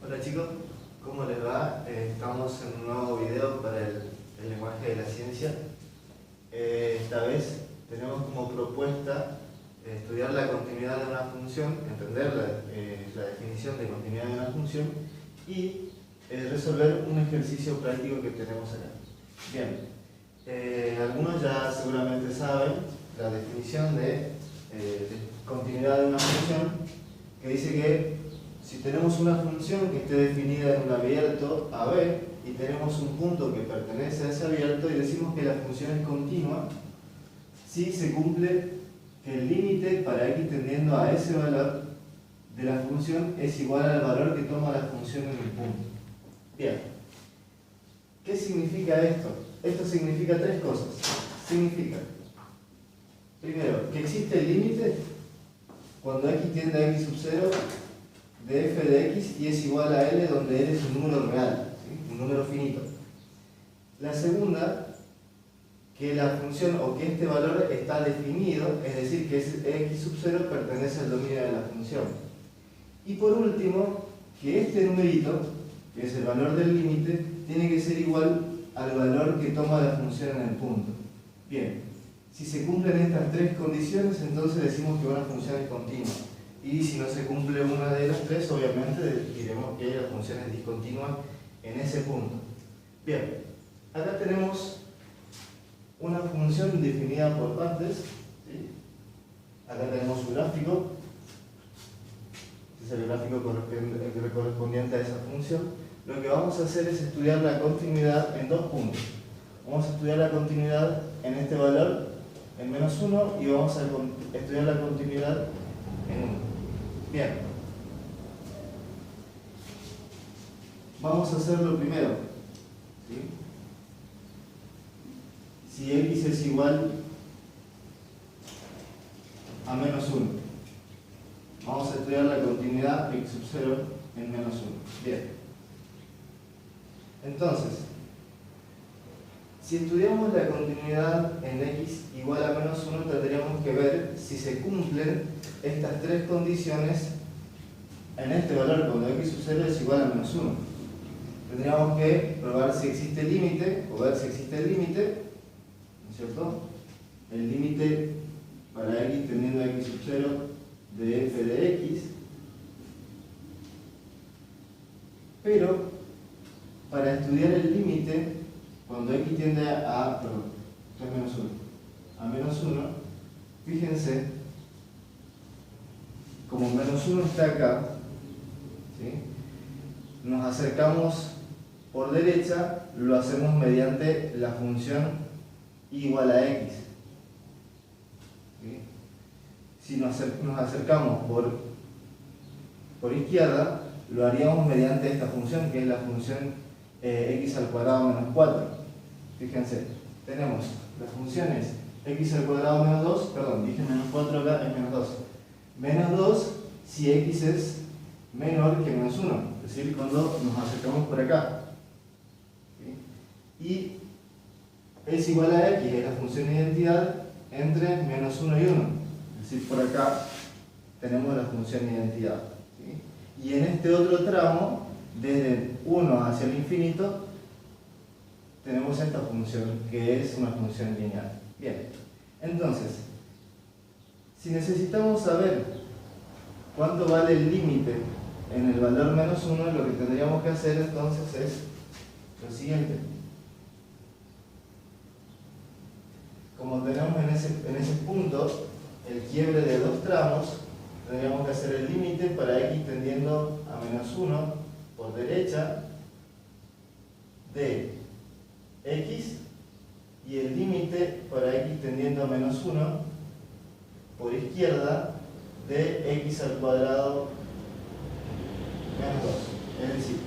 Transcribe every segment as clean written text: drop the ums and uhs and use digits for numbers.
Hola chicos, ¿cómo les va? Estamos en un nuevo video para el lenguaje de la ciencia. Esta vez tenemos como propuesta estudiar la continuidad de una función, entender la definición de continuidad de una función y resolver un ejercicio práctico que tenemos acá. Bien, algunos ya seguramente saben la definición de continuidad de una función, que dice que si tenemos una función que esté definida en un abierto AB y tenemos un punto que pertenece a ese abierto y decimos que la función es continua, si se cumple que el límite para x tendiendo a ese valor de la función es igual al valor que toma la función en el punto. Bien, ¿qué significa esto? Esto significa tres cosas. Significa, primero, que existe el límite cuando x tiende a x sub 0 de f de x y es igual a L, donde L es un número real, ¿sí? Un número finito. La segunda, que la función o que este valor está definido, es decir, que x sub 0 pertenece al dominio de la función. Y por último, que este numerito, que es el valor del límite, tiene que ser igual al valor que toma la función en el punto. Bien, si se cumplen estas tres condiciones, entonces decimos que una función es continua. Y si no se cumple una de las tres, obviamente diremos que la función es discontinua en ese punto. Bien, acá tenemos una función definida por partes, ¿sí? Acá tenemos un gráfico, este es el gráfico correspondiente a esa función. Lo que vamos a hacer es estudiar la continuidad en dos puntos. Vamos a estudiar la continuidad en este valor, en menos 1, y vamos a estudiar la continuidad en 1. Bien, vamos a hacer lo primero, ¿sí? Si x es igual a menos 1, vamos a estudiar la continuidad x sub 0 en menos 1. Bien, entonces, si estudiamos la continuidad en x igual a menos 1, tendríamos que ver si se cumplen estas tres condiciones en este valor cuando x sub 0 es igual a menos 1. Tendríamos que probar si existe límite, o ver si existe el límite, ¿no es cierto? El límite para x tendiendo a x sub 0 de f de x. Pero, para estudiar el límite, cuando x tiende a, perdón, esto es menos 1, a menos 1, fíjense, como menos 1 está acá, ¿sí? Nos acercamos por derecha, lo hacemos mediante la función igual a x. ¿Sí? Si nos acercamos por izquierda, lo haríamos mediante esta función, que es la función x al cuadrado menos 4. Fíjense, tenemos las funciones x al cuadrado menos 2, perdón, dije menos 4 acá, es menos 2. Menos 2 si x es menor que menos 1, es decir, cuando nos acercamos por acá. ¿Sí? Y es igual a x, es la función de identidad entre menos 1 y 1. Es decir, por acá tenemos la función de identidad. ¿Sí? Y en este otro tramo, desde 1 hacia el infinito, tenemos esta función, que es una función lineal. Bien, entonces, si necesitamos saber cuánto vale el límite en el valor menos 1, lo que tendríamos que hacer entonces es lo siguiente. Como tenemos en ese punto el quiebre de dos tramos, tendríamos que hacer el límite para x tendiendo a menos 1 por derecha de x y el límite para x tendiendo a menos 1 por izquierda de x al cuadrado menos 2. Es decir,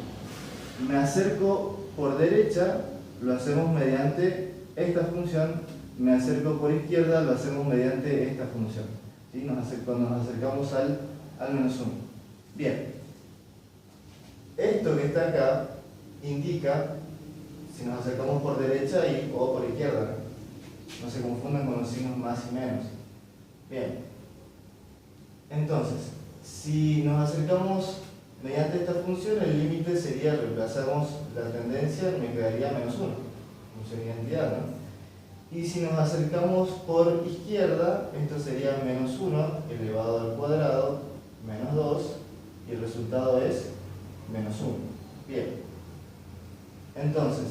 me acerco por derecha, lo hacemos mediante esta función, me acerco por izquierda, lo hacemos mediante esta función. ¿Sí? Cuando nos acercamos al menos 1. Bien, esto que está acá indica si nos acercamos por derecha o por izquierda. No se confundan con los signos más y menos. Bien, entonces, si nos acercamos mediante esta función el límite sería, reemplazamos la tendencia, me quedaría menos 1, función identidad, ¿no? Y si nos acercamos por izquierda, esto sería menos 1 elevado al cuadrado, menos 2, y el resultado es menos 1. Bien. Entonces,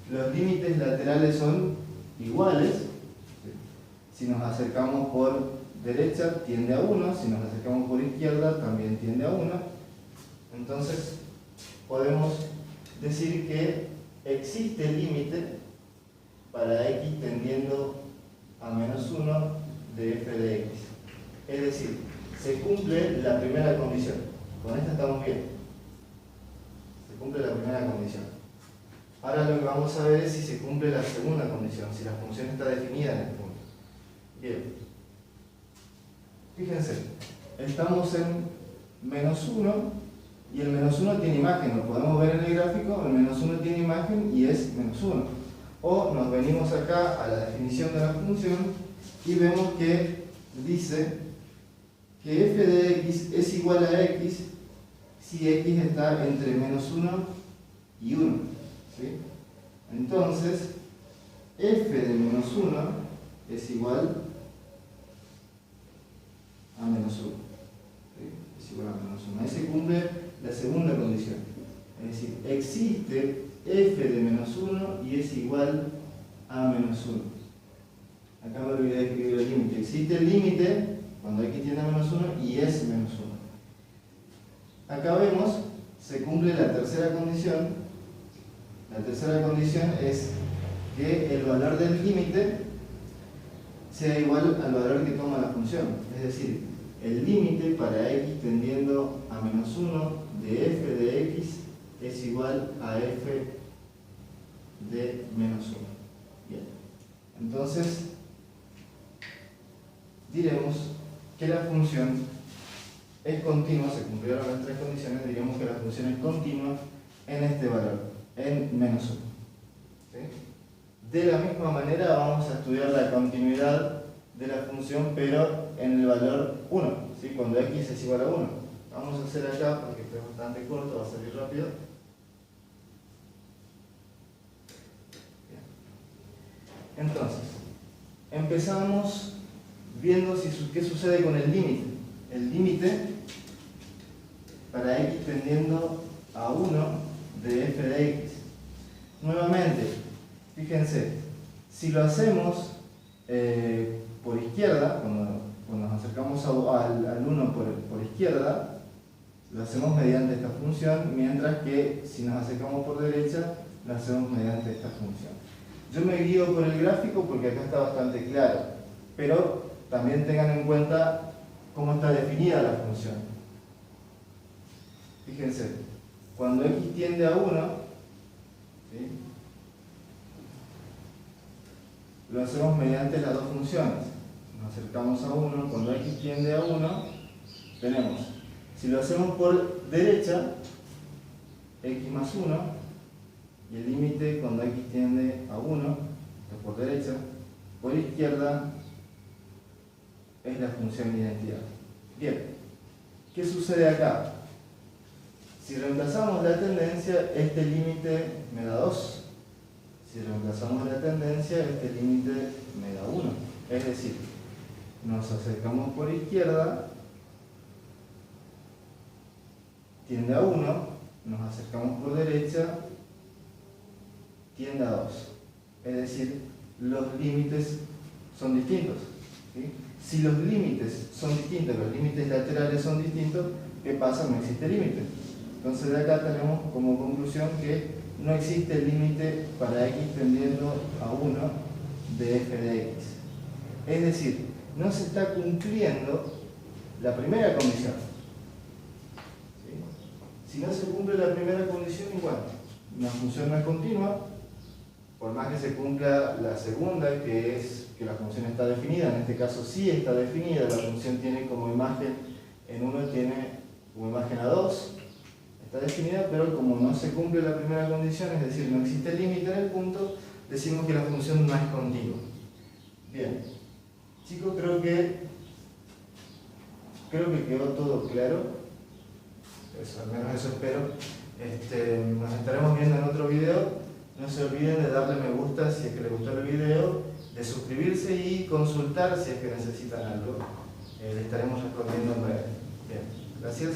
los límites laterales son iguales. Si nos acercamos por derecha, tiende a 1. Si nos acercamos por izquierda, también tiende a 1. Entonces, podemos decir que existe límite para x tendiendo a menos 1 de f de x. Es decir, se cumple la primera condición. Con esta estamos bien. Se cumple la primera condición. Ahora lo que vamos a ver es si se cumple la segunda condición, si la función está definida en el punto. Bien. Fíjense, estamos en menos 1 y el menos 1 tiene imagen. Lo podemos ver en el gráfico, el menos 1 tiene imagen y es menos 1. O nos venimos acá a la definición de la función y vemos que dice que f de x es igual a x si x está entre menos 1 y 1. ¿Sí? Entonces, f de menos 1 es igual a menos 1. ¿Sí? Es igual a menos 1. Ahí se cumple la segunda condición. Es decir, existe f de menos 1 y es igual a menos 1. Acá me olvidé de escribir el límite. Existe el límite cuando x tiende a menos 1 y es menos 1. Acá vemos, se cumple la tercera condición. La tercera condición es que el valor del límite sea igual al valor que toma la función. Es decir, el límite para x tendiendo a menos 1 de f de x es igual a f de menos 1. Bien. Entonces, diremos que la función es continua, se cumplieron las tres condiciones, diríamos que la función es continua en este valor, en menos 1. ¿Sí? De la misma manera vamos a estudiar la continuidad de la función, pero en el valor 1, ¿sí? Cuando x es igual a 1. Vamos a hacer acá, porque esto es bastante corto, va a salir rápido. Bien. Entonces, empezamos viendo qué sucede con el límite. El límite para x tendiendo a 1 de f de x. Nuevamente, fíjense, si lo hacemos por izquierda, cuando nos acercamos al 1 por izquierda, lo hacemos mediante esta función, mientras que si nos acercamos por derecha, lo hacemos mediante esta función. Yo me guío por el gráfico porque acá está bastante claro, pero también tengan en cuenta cómo está definida la función. Fíjense, cuando x tiende a 1, ¿sí? Lo hacemos mediante las dos funciones. Nos acercamos a 1, cuando x tiende a 1, tenemos, si lo hacemos por derecha, x más 1, y el límite cuando x tiende a 1, es por derecha, por izquierda es la función identidad. Bien, ¿qué sucede acá? Si reemplazamos la tendencia, este límite me da 2. Si reemplazamos la tendencia, este límite me da 1. Es decir, nos acercamos por izquierda, tiende a 1, nos acercamos por derecha, tiende a 2. Es decir, los límites son distintos. ¿Sí? Si los límites son distintos, los límites laterales son distintos, ¿qué pasa? No existe límite. Entonces de acá tenemos como conclusión que no existe límite para x tendiendo a 1 de f de x. Es decir, no se está cumpliendo la primera condición. ¿Sí? Si no se cumple la primera condición, igual, una función no es continua, por más que se cumpla la segunda, que es que la función está definida. En este caso sí está definida, la función tiene como imagen, en uno tiene como imagen a 2, está definida, pero como no se cumple la primera condición, es decir, no existe límite en el punto, decimos que la función no es continua. Bien, chicos, creo que quedó todo claro. Eso, al menos eso espero. Nos estaremos viendo en otro video. No se olviden de darle me gusta si es que les gustó el video, de suscribirse y consultar si es que necesitan algo. Le estaremos respondiendo en breve. Bien, gracias.